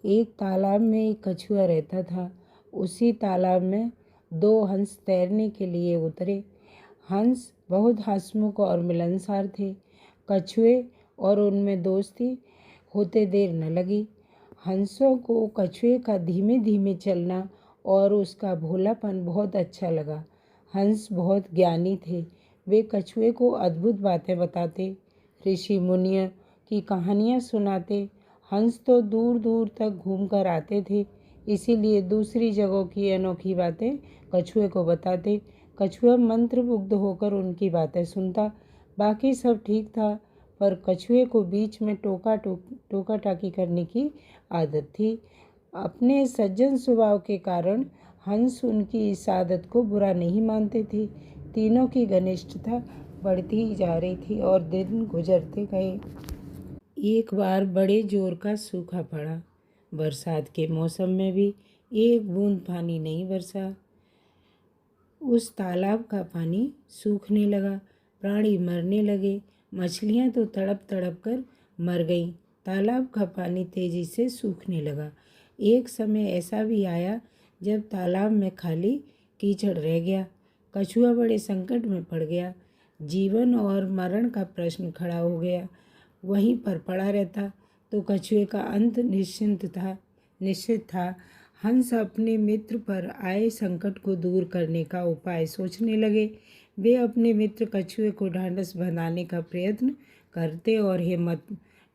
एक तालाब में एक कछुआ रहता था। उसी तालाब में दो हंस तैरने के लिए उतरे। हंस बहुत हंसमुख और मिलनसार थे। कछुए और उनमें दोस्ती होते देर न लगी। हंसों को कछुए का धीमे धीमे चलना और उसका भोलापन बहुत अच्छा लगा। हंस बहुत ज्ञानी थे। वे कछुए को अद्भुत बातें बताते, ऋषि मुनियों की कहानियाँ सुनाते। हंस तो दूर दूर तक घूम कर आते थे, इसीलिए दूसरी जगहों की अनोखी बातें कछुए को बताते। कछुआ मंत्रमुग्ध होकर उनकी बातें सुनता। बाकी सब ठीक था, पर कछुए को बीच में टोका टाकी करने की आदत थी। अपने सज्जन स्वभाव के कारण हंस उनकी इस आदत को बुरा नहीं मानते थे। तीनों की घनिष्ठता बढ़ती ही जा रही थी और दिन गुजरते गए। एक बार बड़े जोर का सूखा पड़ा। बरसात के मौसम में भी एक बूंद पानी नहीं बरसा। उस तालाब का पानी सूखने लगा, प्राणी मरने लगे। मछलियां तो तड़प तड़प कर मर गईं। तालाब का पानी तेजी से सूखने लगा। एक समय ऐसा भी आया जब तालाब में खाली कीचड़ रह गया। कछुआ बड़े संकट में पड़ गया। जीवन और मरण का प्रश्न खड़ा हो गया। वहीं पर पड़ा रहता तो कछुए का अंत निश्चित था। हंस अपने मित्र पर आए संकट को दूर करने का उपाय सोचने लगे। वे अपने मित्र कछुए को ढांढस बंधाने का प्रयत्न करते और हिम्मत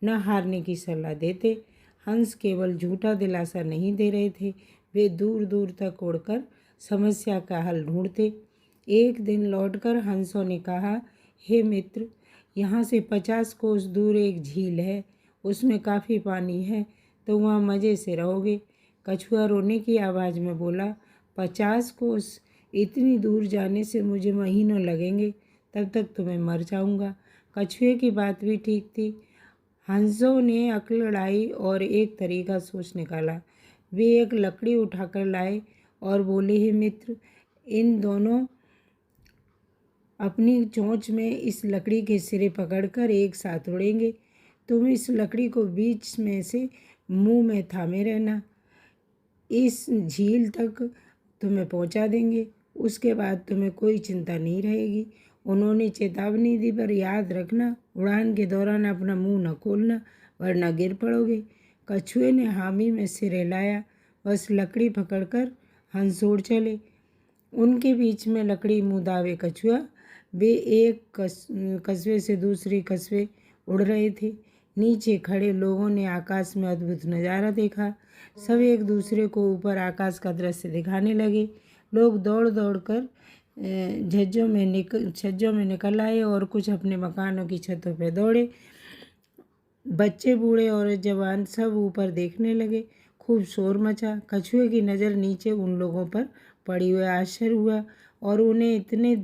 न हारने की सलाह देते। हंस केवल झूठा दिलासा नहीं दे रहे थे, वे दूर दूर तक उड़कर समस्या का हल ढूंढते। एक दिन लौटकर हंसों ने कहा, हे मित्र, यहाँ से 50 कोस दूर एक झील है, उसमें काफ़ी पानी है, तो वहाँ मज़े से रहोगे। कछुआ रोने की आवाज़ में बोला, 50 कोस? इतनी दूर जाने से मुझे महीनों लगेंगे, तब तक तो मैं मर जाऊँगा। कछुए की बात भी ठीक थी। हंसों ने अक्ल लड़ाई और एक तरीका सोच निकाला। वे एक लकड़ी उठाकर लाए और बोले, हे मित्र, इन दोनों अपनी चोंच में इस लकड़ी के सिरे पकड़कर एक साथ उड़ेंगे। तुम इस लकड़ी को बीच में से मुंह में थामे रहना। इस झील तक तुम्हें पहुंचा देंगे, उसके बाद तुम्हें कोई चिंता नहीं रहेगी। उन्होंने चेतावनी दी, पर याद रखना, उड़ान के दौरान अपना मुंह न खोलना, वरना गिर पड़ोगे। कछुए ने हामी में सिर हिलाया। बस लकड़ी पकड़कर हंस उड़ चले। उनके बीच में लकड़ी मुँह दावे कछुआ। वे एक कस्बे से दूसरे कस्बे उड़ रहे थे। नीचे खड़े लोगों ने आकाश में अद्भुत नज़ारा देखा। सब एक दूसरे को ऊपर आकाश का दृश्य दिखाने लगे। लोग दौड़ दौड़ कर छज्जों में निकल आए और कुछ अपने मकानों की छतों पर दौड़े। बच्चे, बूढ़े और जवान सब ऊपर देखने लगे। खूब शोर मचा। कछुए की नज़र नीचे उन लोगों पर पड़ी हुई आश्चर्य हुआ और उन्हें इतने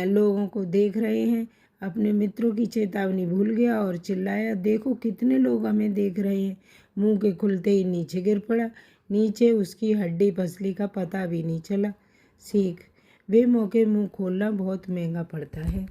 लोगों को देख रहे हैं। अपने मित्रों की चेतावनी भूल गया और चिल्लाया, देखो कितने लोग हमें देख रहे हैं। मुंह के खुलते ही नीचे गिर पड़ा। नीचे उसकी हड्डी पसली का पता भी नहीं चला। सीख, वे मौके मुंह खोलना बहुत महंगा पड़ता है।